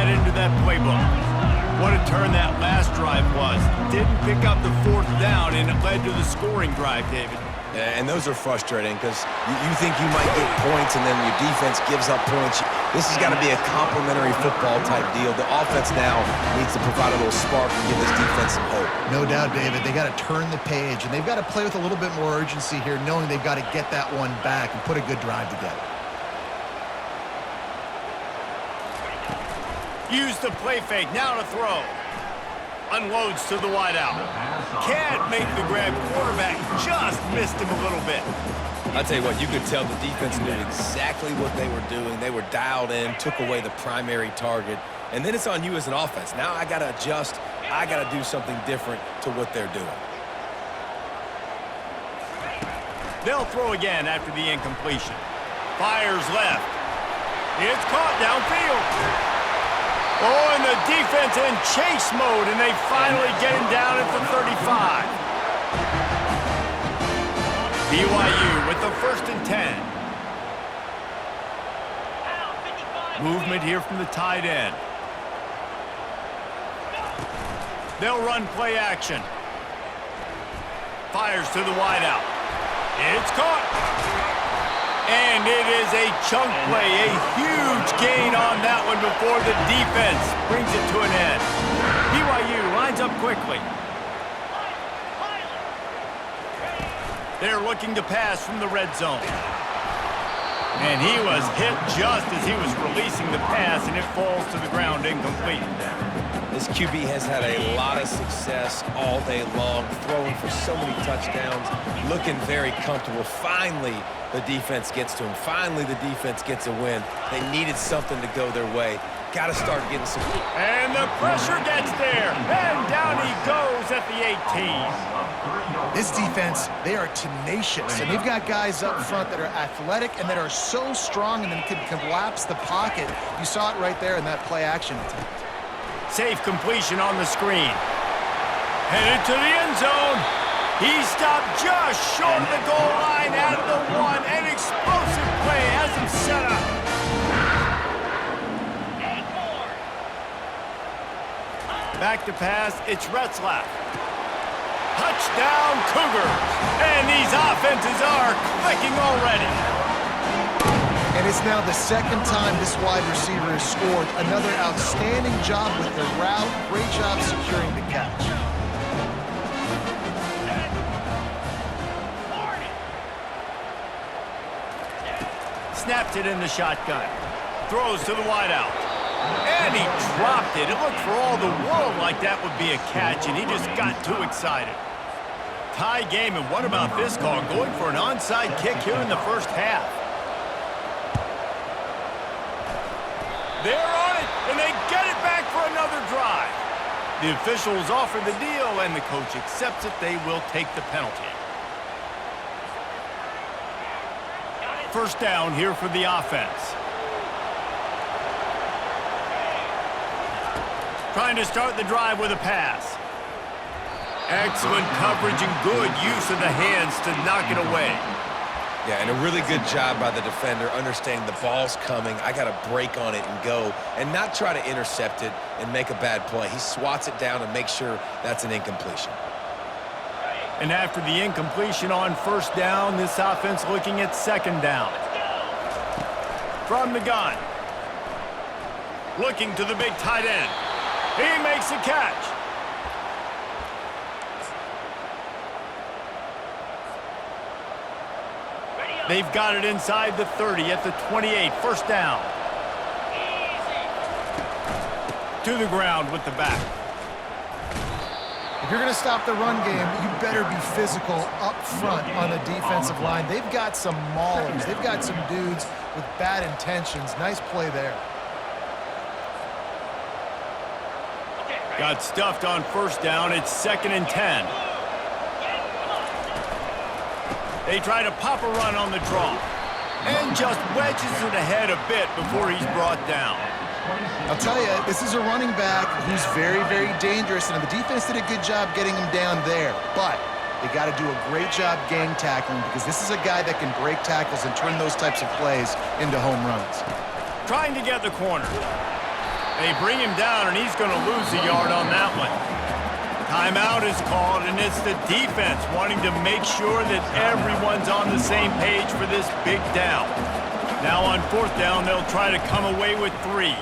that into that playbook. What a turn that last drive was. Didn't pick up the fourth down, and it led to the scoring drive, David. Yeah, and those are frustrating because you think you might get points and then your defense gives up points. This has got to be a complementary football type deal. The offense now needs to provide a little spark and give this defense some hope. No doubt, David. They got to turn the page, and they've got to play with a little bit more urgency here, knowing they've got to get that one back and put a good drive together. Use the play fake, now to throw. Unloads to the wideout. Can't make the grab. Quarterback just missed him a little bit. I'll tell you what, you could tell the defense knew exactly what they were doing. They were dialed in, took away the primary target, and then it's on you as an offense. Now I got to adjust. I got to do something different to what they're doing. They'll throw again after the incompletion. Fires left. It's caught downfield. Oh, and the defense in chase mode, and they finally get him down at the 35. BYU with the 1st and 10. Movement here from the tight end. They'll run play action. Fires to the wideout. It's caught. And it is a chunk play, a huge gain on that one before the defense brings it to an end. BYU lines up quickly. They're looking to pass from the red zone. And he was hit just as he was releasing the pass, and it falls to the ground incomplete. This QB has had a lot of success all day long, throwing for so many touchdowns, looking very comfortable. Finally, the defense gets to him. Finally, the defense gets a win. They needed something to go their way. Got to start getting some... And the pressure gets there. And down he goes at the 18. This defense, they are tenacious, and they've got guys up front that are athletic and that are so strong and then can collapse the pocket. You saw it right there in that play action attempt. Safe completion on the screen. Headed to the end zone. He stopped just short of the goal line at the 1. An explosive play has him set up. Back to pass, it's Retzlaff. Touchdown Cougars. And these offenses are clicking already. And it's now the second time this wide receiver has scored. Another outstanding job with the route. Great job securing the catch. Snaps it in the shotgun. Throws to the wideout. And he dropped it. It looked for all the world like that would be a catch, and he just got too excited. Tie game, and what about this call? Going for an onside kick here in the first half. They're on it, and they get it back for another drive. The officials offer the deal, and the coach accepts it. They will take the penalty. First down here for the offense. Trying to start the drive with a pass. Excellent coverage and good use of the hands to knock it away. Yeah, and a really good job by the defender, understanding the ball's coming. I got to break on it and go, and not try to intercept it and make a bad play. He swats it down and makes sure that's an incompletion. And after the incompletion on first down, this offense looking at second down. From the gun. Looking to the big tight end. He makes a catch. They've got it inside the 30 at the 28. First down. To the ground with the back. If you're going to stop the run game, you better be physical up front on the defensive line. They've got some maulers. They've got some dudes with bad intentions. Nice play there. Got stuffed on first down. It's 2nd and 10. They try to pop a run on the draw. And just wedges it ahead a bit before he's brought down. I'll tell you, this is a running back who's very, very dangerous, and the defense did a good job getting him down there. But they got to do a great job gang tackling, because this is a guy that can break tackles and turn those types of plays into home runs. Trying to get the corner. They bring him down, and he's going to lose a yard on that one. Timeout is called, and it's the defense wanting to make sure that everyone's on the same page for this big down. Now on fourth down, they'll try to come away with 3.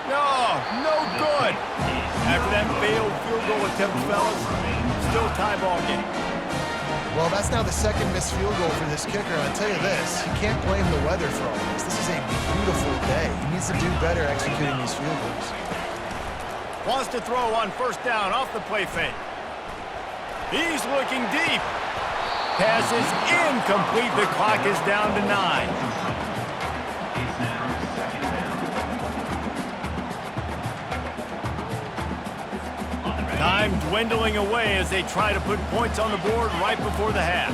No good. After that failed field goal attempt, fellas, still tie ball game. Well, that's now the second missed field goal for this kicker. I'll tell you this, you can't blame the weather for all this. This is a beautiful day. He needs to do better executing these field goals. Wants to throw on first down off the play fake. He's looking deep. Pass is incomplete. The clock is down to 9. Time dwindling away as they try to put points on the board right before the half.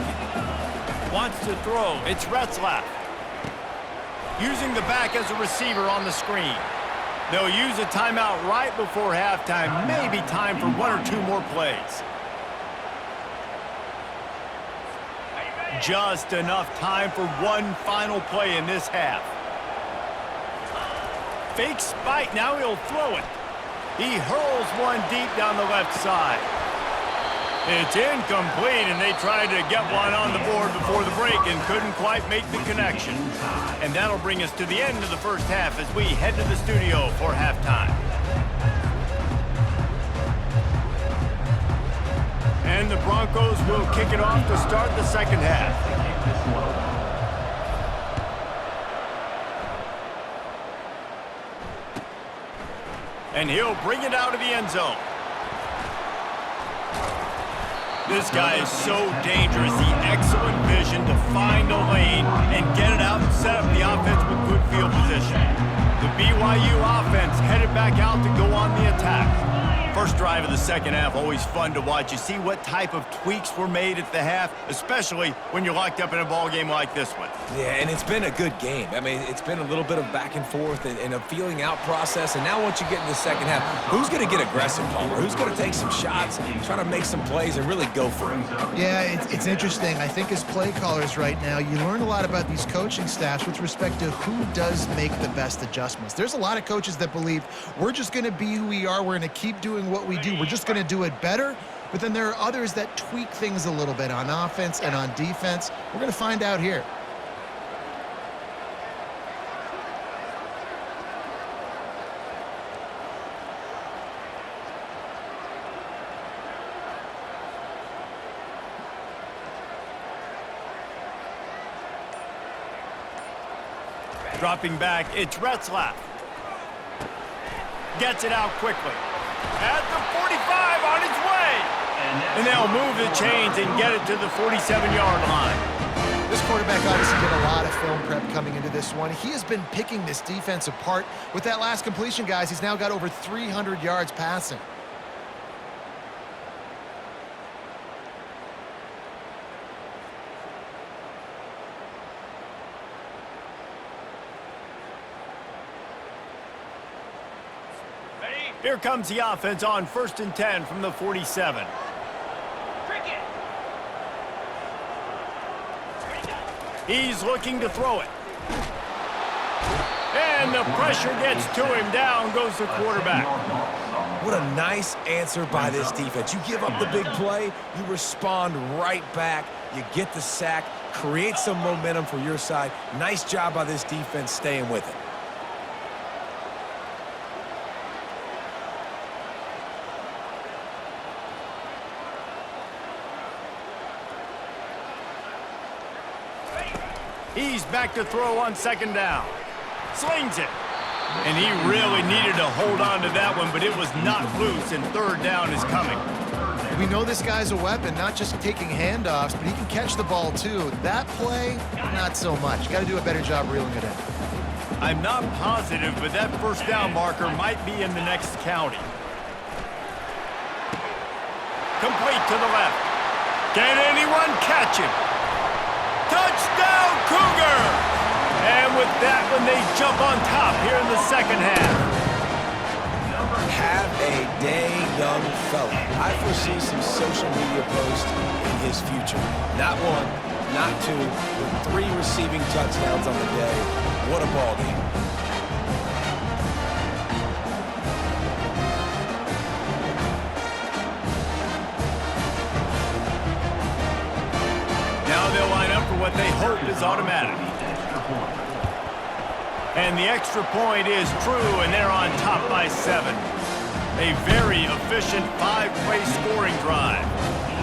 Wants to throw. It's Retzlaff. Using the back as a receiver on the screen. They'll use a timeout right before halftime. Maybe time for 1 or 2 more plays. Just enough time for one final play in this half. Fake spike. Now he'll throw it. He hurls one deep down the left side. It's incomplete, and they tried to get one on the board before the break and couldn't quite make the connection. And that'll bring us to the end of the first half as we head to the studio for halftime. And the Broncos will kick it off to start the second half. And he'll bring it out of the end zone. This guy is so dangerous. The excellent vision to find a lane and get it out and set up the offense with good field position. The BYU offense headed back out to go on the attack. First drive of the second half, always fun to watch. You see what type of tweaks were made at the half, especially when you're locked up in a ball game like this one. Yeah, and it's been a good game. I mean, it's been a little bit of back and forth and a feeling out process. And now once you get in the second half, who's going to get aggressive, Palmer? Who's going to take some shots, try to make some plays, and really go for it? Yeah, it's interesting. I think as play callers right now, you learn a lot about these coaching staffs with respect to who does make the best adjustments. There's a lot of coaches that believe we're just going to be who we are. We're going to keep doing what we do. We're just going to do it better. But then there are others that tweak things a little bit on offense and on defense. We're going to find out here. Dropping back, it's Retzlaff. Gets it out quickly. At the 45 on its way. And they'll move the chains and get it to the 47-yard line. This quarterback obviously did a lot of film prep coming into this one. He has been picking this defense apart. With that last completion, guys, he's now got over 300 yards passing. Here comes the offense on 1st and 10 from the 47. He's looking to throw it. And the pressure gets to him. Down goes the quarterback. What a nice answer by this defense. You give up the big play, you respond right back, you get the sack, create some momentum for your side. Nice job by this defense staying with it. He's back to throw on 2nd down. Slings it. And he really needed to hold on to that one, but it was not loose, and 3rd down is coming. We know this guy's a weapon, not just taking handoffs, but he can catch the ball too. That play, not so much. Got to do a better job reeling it in. I'm not positive, but that 1st down marker might be in the next county. Complete to the left. Can anyone catch him? Touchdown, Cougar! And with that one, they jump on top here in the second half. Have a day, young fella. I foresee some social media posts in his future. Not 1, not 2, with 3 receiving touchdowns on the day. What a ball game. hope is automatic. And the extra point is true, and they're on top by 7. A very efficient 5-play scoring drive.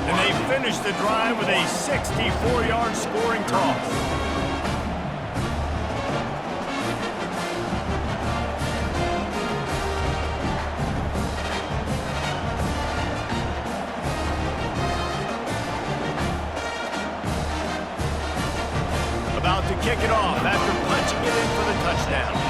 And they finish the drive with a 64-yard scoring toss. About to kick it off after punching it in for the touchdown.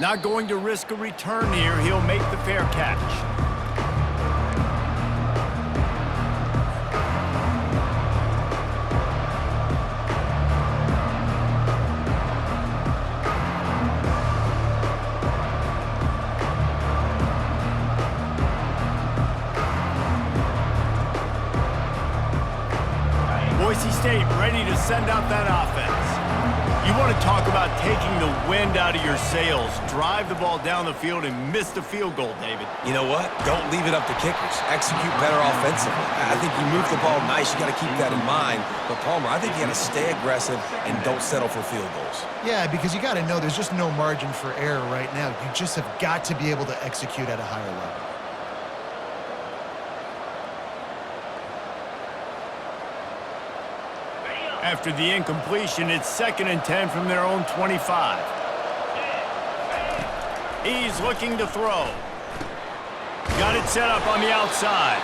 Not going to risk a return here. He'll make the fair catch. Boise State ready to send out that offense. You want to talk about taking the wind out of your sails. Drive the ball down the field and miss the field goal, David. You know what? Don't leave it up to kickers. Execute better offensively. I think you move the ball nice. You got to keep that in mind. But, Palmer, I think you got to stay aggressive and don't settle for field goals. Yeah, because you got to know there's just no margin for error right now. You just have got to be able to execute at a higher level. After the incompletion, it's 2nd and 10 from their own 25. He's looking to throw. Got it set up on the outside.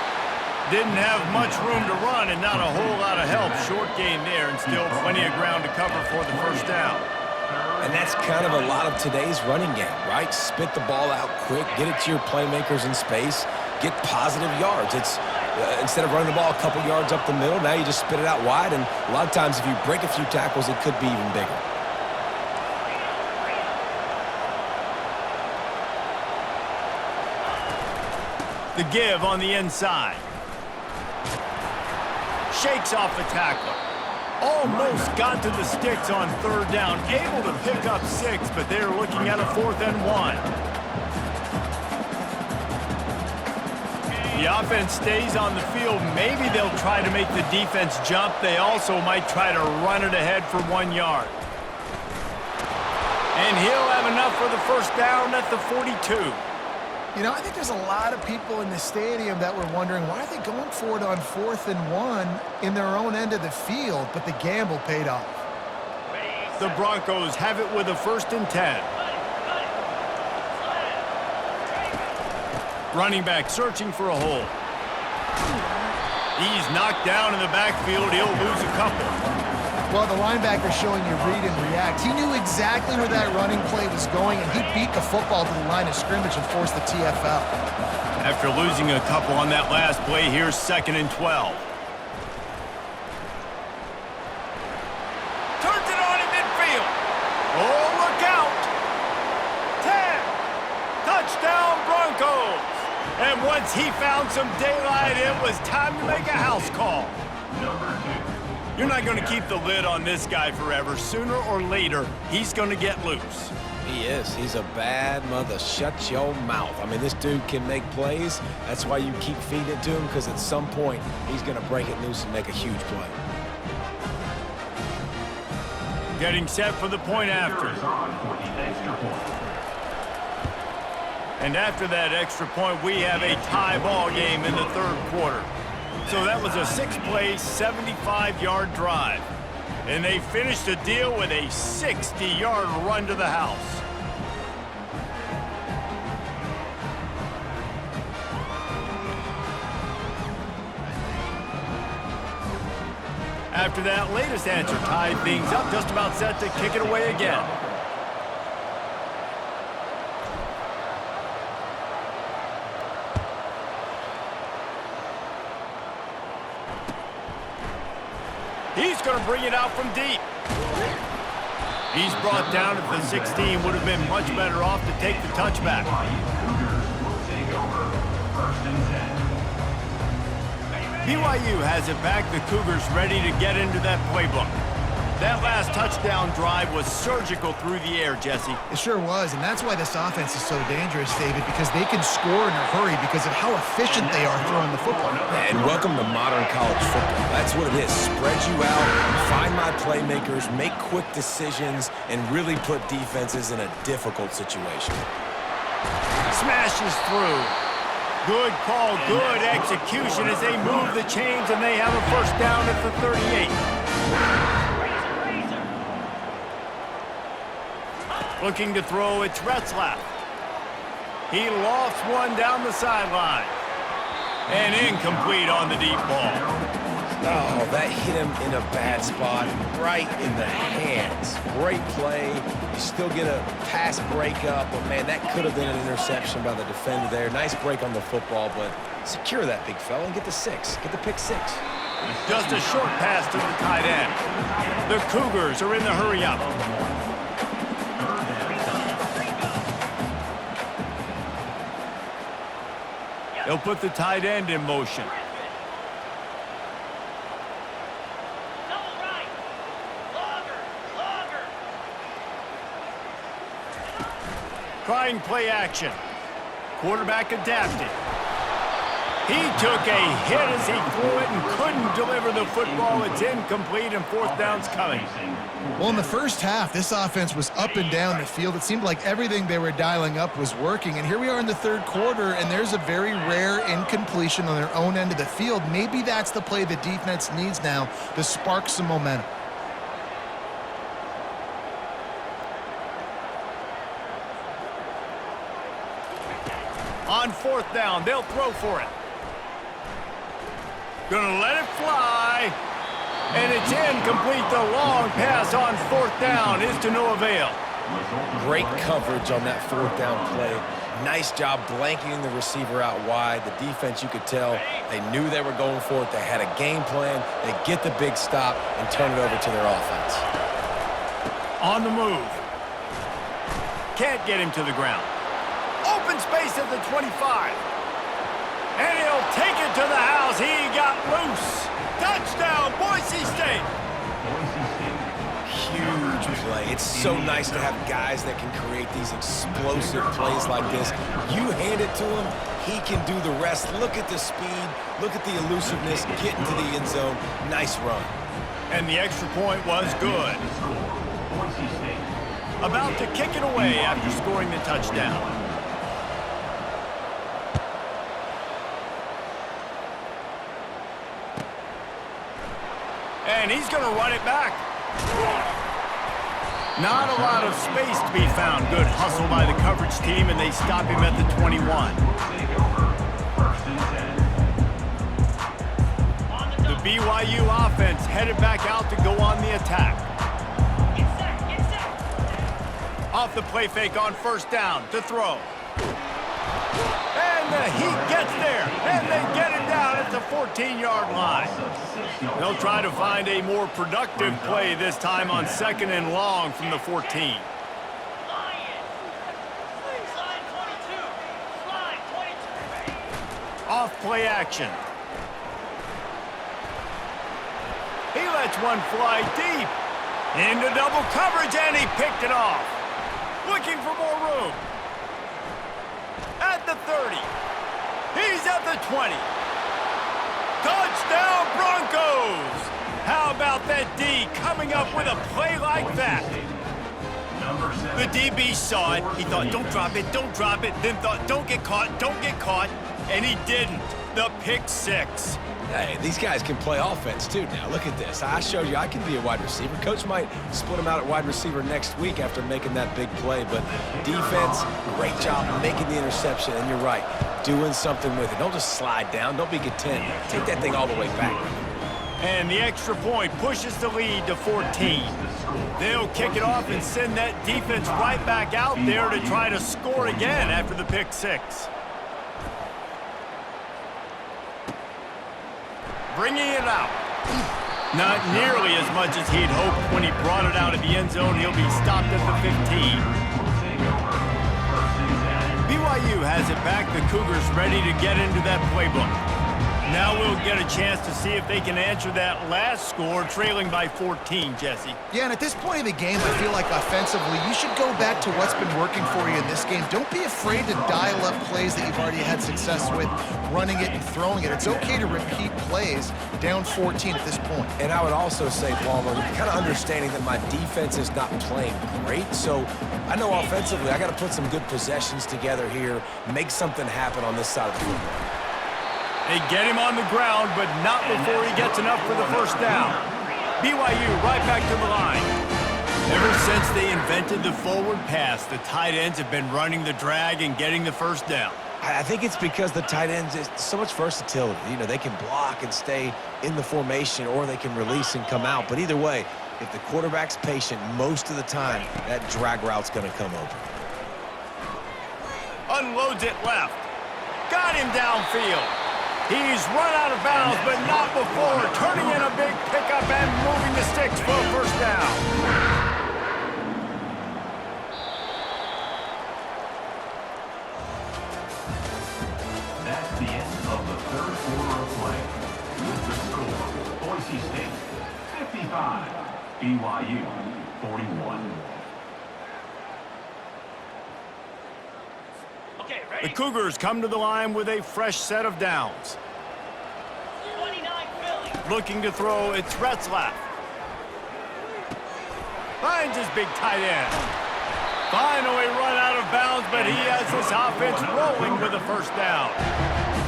Didn't have much room to run and not a whole lot of help. Short gain there and still plenty of ground to cover for the first down. And that's kind of a lot of today's running game, right? Spit the ball out quick, get it to your playmakers in space, get positive yards. It's instead of running the ball a couple yards up the middle, now you just spit it out wide, and a lot of times if you break a few tackles, it could be even bigger. The give on the inside. Shakes off the tackler. Almost got to the sticks on 3rd down. Able to pick up 6, but they're looking at a 4th and 1. The offense stays on the field. Maybe they'll try to make the defense jump. They also might try to run it ahead for 1 yard. And he'll have enough for the first down at the 42. You know, I think there's a lot of people in the stadium that were wondering, why are they going for it on 4th and 1 in their own end of the field? But the gamble paid off. The Broncos have it with a 1st and 10. Running back searching for a hole. He's knocked down in the backfield. He'll lose a couple. Well, the linebacker showing you read and react. He knew exactly where that running play was going, and he beat the football to the line of scrimmage and forced the TFL. After losing a couple on that last play, here's 2nd and 12. Turns it on in midfield. Oh, look out. 10. Touchdown, Broncos. And once he found some daylight, it was time to make a house call. You're not going to keep the lid on this guy forever. Sooner or later, he's going to get loose. He is. He's a bad mother. Shut your mouth. I mean, this dude can make plays. That's why you keep feeding it to him, because at some point, he's going to break it loose and make a huge play. Getting set for the point after. And after that extra point, we have a tie ball game in the 3rd quarter. So that was a 6-play, 75-yard drive. And they finished the deal with a 60-yard run to the house. After that latest answer tied things up, just about set to kick it away again. He's going to bring it out from deep. He's brought down at the 16. Would have been much better off to take the touchback. BYU has it back. The Cougars ready to get into that playbook. That last touchdown drive was surgical through the air, Jesse. It sure was, and that's why this offense is so dangerous, David, because they can score in a hurry because of how efficient they are throwing the football. And welcome to modern college football. That's what it is. Spread you out, find my playmakers, make quick decisions, and really put defenses in a difficult situation. Smashes through. Good call, good execution as they move the chains, and they have a first down at the 38. Looking to throw, it's Retzlaff. He lofts one down the sideline. And incomplete on the deep ball. Oh, that hit him in a bad spot, right in the hands. Great play. You still get a pass breakup, but man, that could have been an interception by the defender there. Nice break on the football, but secure that big fella and get the six. Get the pick six. Just a short pass to the tight end. The Cougars are in the hurry-up. They'll put the tight end in motion. Cryin play action. Quarterback adapted. He took a hit as he threw it and couldn't deliver the football. It's incomplete and fourth down's coming. Well, in the first half, this offense was up and down the field. It seemed like everything they were dialing up was working. And here we are in the third quarter, and there's a very rare incompletion on their own end of the field. Maybe that's the play the defense needs now to spark some momentum. On fourth down, they'll throw for it. Gonna let it fly. And it's incomplete. The long pass on fourth down is to no avail. Great coverage on that fourth down play. Nice job blanketing the receiver out wide. The defense, you could tell, they knew they were going for it. They had a game plan. They get the big stop and turn it over to their offense. On the move. Can't get him to the ground. Open space at the 25. And he'll take it to the house. He got loose. Touchdown, Boise State. Huge play. It's so nice to have guys that can create these explosive plays like this. You hand it to him, he can do the rest. Look at the speed. Look at the elusiveness. Get into the end zone. Nice run. And the extra point was good. About to kick it away after scoring the touchdown. And he's going to run it back. Not a lot of space to be found. Good hustle by the coverage team, and they stop him at the 21. The BYU offense headed back out to go on the attack. Off the play fake on first down to throw. And the Heat gets there, and they get it down at the 14-yard line. They'll try to find a more productive play this time on second and long from the 14. Off play action. He lets one fly deep. Into double coverage, and he picked it off. Looking for more room. At the 30. He's at the 20. Touchdown, Broncos! How about that D coming up with a play like that? The DB saw it. He thought, don't drop it, then thought, don't get caught, and he didn't. The pick six. Hey, these guys can play offense, too, now. Look at this. I showed you I can be a wide receiver. Coach might split him out at wide receiver next week after making that big play. But defense, great job making the interception. And you're right, doing something with it. Don't just slide down. Don't be content. Take that thing all the way back. And the extra point pushes the lead to 14. They'll kick it off and send that defense right back out there to try to score again after the pick six. Bringing it out. Not nearly as much as he'd hoped when he brought it out of the end zone. He'll be stopped at the 15. BYU has it back. The Cougars ready to get into that playbook. Now we'll don't get a chance to see if they can answer that last score, trailing by 14, Jesse. Yeah, and at this point of the game, I feel like offensively, you should go back to what's been working for you in this game. Don't be afraid to dial up plays that you've already had success with, running it and throwing it. It's okay to repeat plays down 14 at this point. And I would also say, Palmer, kind of understanding that my defense is not playing great, so I know offensively I got to put some good possessions together here, make something happen on this side of the football. They get him on the ground, but not before he gets enough for the first down. BYU right back to the line. Ever since they invented the forward pass, the tight ends have been running the drag and getting the first down. I think it's because the tight ends is so much versatility. You know, they can block and stay in the formation, or they can release and come out. But either way, if the quarterback's patient most of the time, that drag route's going to come open. Unloads it left. Got him downfield. He's run out of bounds, but not before turning in a big pickup and moving the sticks for a first down. That's the end of the third quarter of play. With the score, Boise State 55, BYU 41. The Cougars come to the line with a fresh set of downs. 29 Philly. Looking to throw, it's Retzlaff. Finds his big tight end. Finally run out of bounds, but he has this offense rolling with a first down.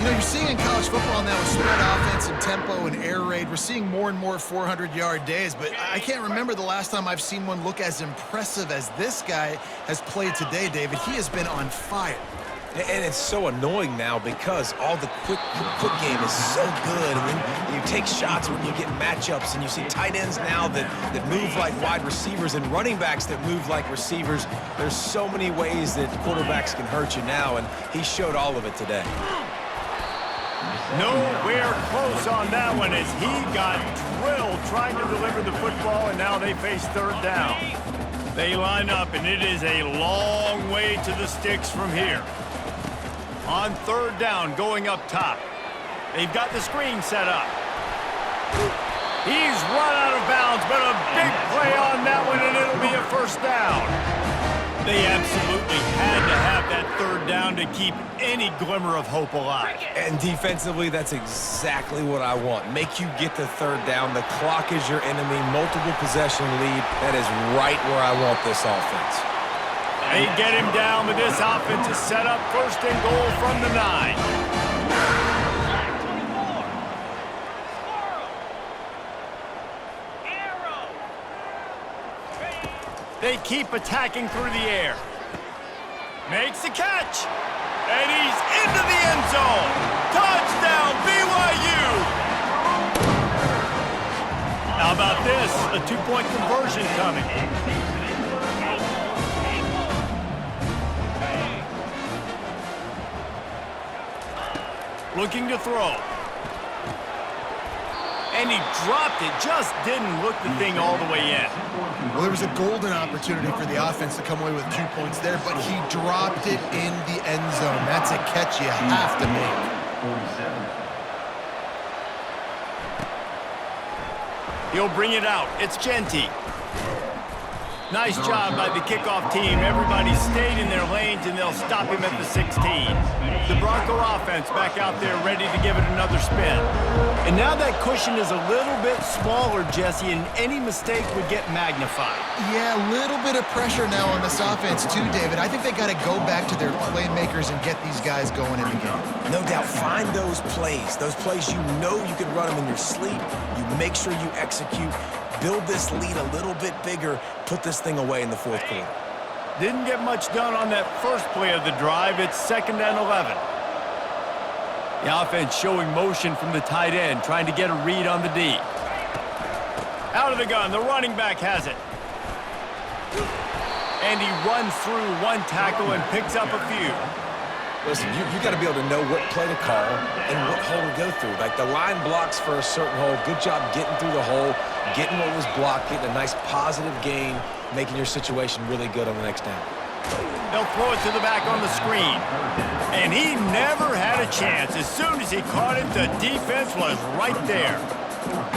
You know, you're seeing in college football now with spread offense and tempo and air raid, we're seeing more and more 400-yard days, but I can't remember the last time I've seen one look as impressive as this guy has played today, David. He has been on fire. And it's so annoying now because all the quick game is so good. And then you take shots when you get matchups, and you see tight ends now that move like wide receivers and running backs that move like receivers. There's so many ways that quarterbacks can hurt you now, and he showed all of it today. Nowhere close on that one as he got drilled trying to deliver the football, and now they face third down. They line up, and it is a long way to the sticks from here. On third down, going up top. They've got the screen set up. He's run out of bounds, but a big play on that one, and it'll be a first down. They absolutely had to have that third down to keep any glimmer of hope alive. And defensively, that's exactly what I want. Make you get the third down. The clock is your enemy. Multiple possession lead. That is right where I want this offense. They get him down, but this offense is set up first and goal from the 9. They keep attacking through the air. Makes the catch. And he's into the end zone. Touchdown, BYU. How about this? A two-point conversion coming. Looking to throw. And he dropped it. Just didn't look the thing all the way in. Well, there was a golden opportunity for the offense to come away with 2 points there, but he dropped it in the end zone. That's a catch you have to make. He'll bring it out. It's Genty. Nice job by the kickoff team. Everybody stayed in their lanes, and they'll stop him at the 16. The Bronco offense back out there ready to give it another spin. And now that cushion is a little bit smaller, Jesse, and any mistake would get magnified. Yeah, a little bit of pressure now on this offense too, David. I think they got to go back to their playmakers and get these guys going in the game. No doubt, find those plays you know you can run them in your sleep. You make sure you execute. Build this lead a little bit bigger, put this thing away in the fourth quarter. Didn't get much done on that first play of the drive. It's 2nd and 11. The offense showing motion from the tight end, trying to get a read on the D. Out of the gun, the running back has it. And he runs through one tackle and picks up a few. Listen, you got to be able to know what play to call and what hole to go through. Like the line blocks for a certain hole. Good job getting through the hole, getting what was blocked, getting a nice positive gain, making your situation really good on the next down. They'll throw it to the back on the screen. And he never had a chance. As soon as he caught it, the defense was right there.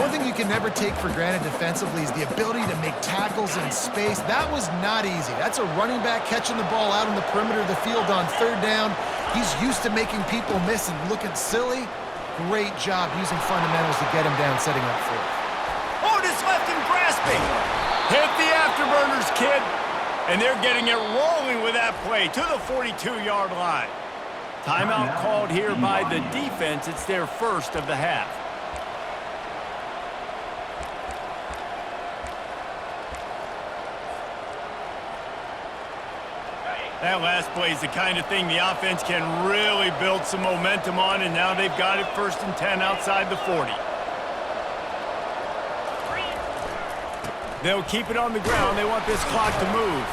One thing you can never take for granted defensively is the ability to make tackles in space. That was not easy. That's a running back catching the ball out on the perimeter of the field on third down. He's used to making people miss and looking silly. Great job using fundamentals to get him down, setting up fourth. Oh, just left him grasping. Hit the afterburners, kid. And they're getting it rolling with that play to the 42-yard line. Timeout called here by the defense. It's their first of the half. That last play is the kind of thing the offense can really build some momentum on, and now they've got it 1st and 10 outside the 40. They'll keep it on the ground. They want this clock to move.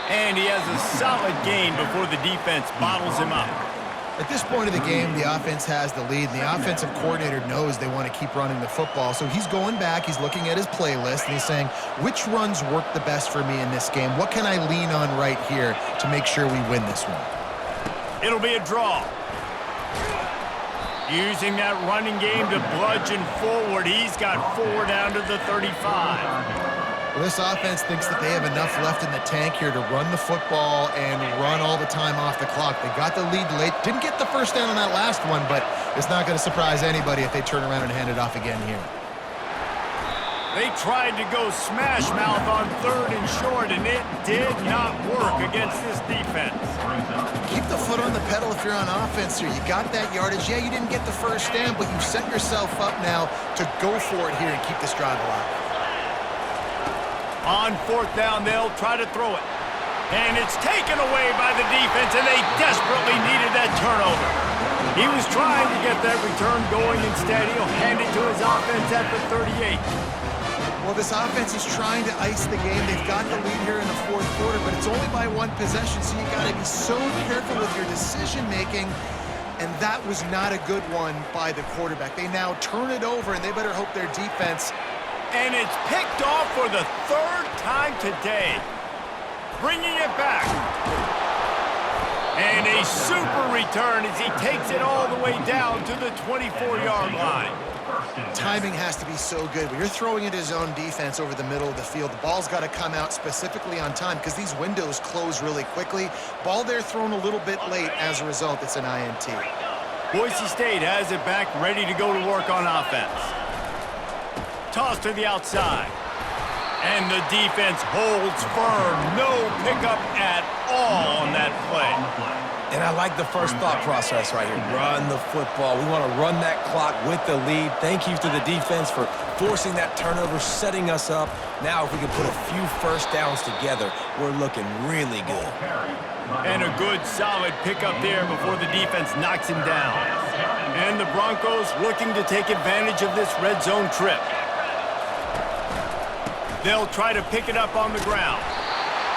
And he has a solid gain before the defense bottles him up. At this point of the game, the offense has the lead, and the offensive coordinator knows they want to keep running the football. So he's going back, he's looking at his playlist, and he's saying, which runs work the best for me in this game? What can I lean on right here to make sure we win this one? It'll be a draw. Using that running game to bludgeon forward. He's got 4 down to the 35. Well, this offense thinks that they have enough left in the tank here to run the football and run all the time off the clock. They got the lead late. Didn't get the first down on that last one, but it's not going to surprise anybody if they turn around and hand it off again here. They tried to go smash mouth on 3rd and short, and it did not work against this defense. Keep the foot on the pedal if you're on offense here. You got that yardage. Yeah, you didn't get the first down, but you've set yourself up now to go for it here and keep this drive alive. On 4th down, they'll try to throw it. And it's taken away by the defense, and they desperately needed that turnover. He was trying to get that return going. Instead, he'll hand it to his offense at the 38. Well, this offense is trying to ice the game. They've got the lead here in the 4th quarter, but it's only by 1 possession, so you got to be so careful with your decision-making. And that was not a good one by the quarterback. They now turn it over, and they better hope their defense. And it's picked off for the 3rd time today. Bringing it back. And a super return as he takes it all the way down to the 24-yard line. Timing has to be so good. When you're throwing into zone defense over the middle of the field, the ball's got to come out specifically on time because these windows close really quickly. Ball there thrown a little bit late. As a result, it's an INT. Boise State has it back, ready to go to work on offense. Toss to the outside. And the defense holds firm. No pickup at all on that play. And I like the first thought process right here. Run the football. We want to run that clock with the lead. Thank you to the defense for forcing that turnover, setting us up. Now if we can put a few first downs together, we're looking really good. And a good, solid pickup there before the defense knocks him down. And the Broncos looking to take advantage of this red zone trip. They'll try to pick it up on the ground.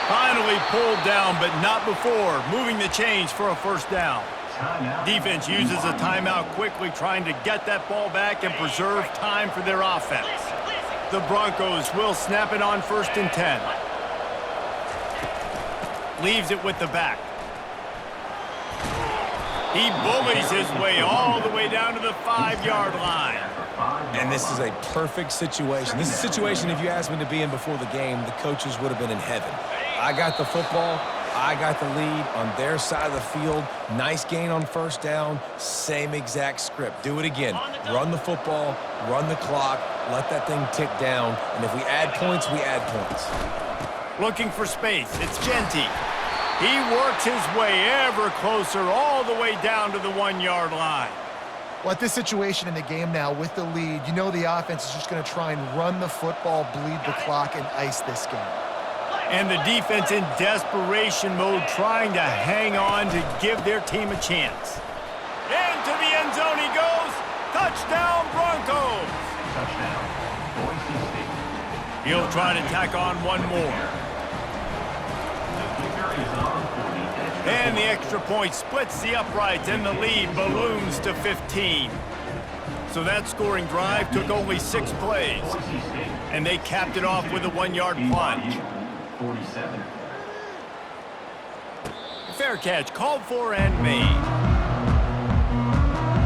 Finally pulled down, but not before moving the chains for a first down. Defense uses a timeout quickly, trying to get that ball back and preserve time for their offense. The Broncos will snap it on 1st and 10. Leaves it with the back. He bullies his way all the way down to the 5-yard line. And this is a perfect situation. This is a situation, if you asked me to be in before the game, the coaches would have been in heaven. I got the football. I got the lead on their side of the field. Nice gain on first down. Same exact script. Do it again. Run the football, run the clock, let that thing tick down. And if we add points, we add points. Looking for space. It's Genty. He works his way ever closer all the way down to the 1-yard line. Well, at this situation in the game now with the lead, you know the offense is just going to try and run the football, bleed the clock, and ice this game. And the defense in desperation mode, trying to hang on to give their team a chance. Into the end zone he goes. Touchdown, Broncos. Touchdown, Boise State. He'll try to tack on one more. The kicker is on for the extra And the point. extra point splits the uprights, and the lead balloons to 15. So that scoring drive took only 6 plays. Boise State. And they capped it off with a 1-yard plunge. 47. Fair catch called for and made.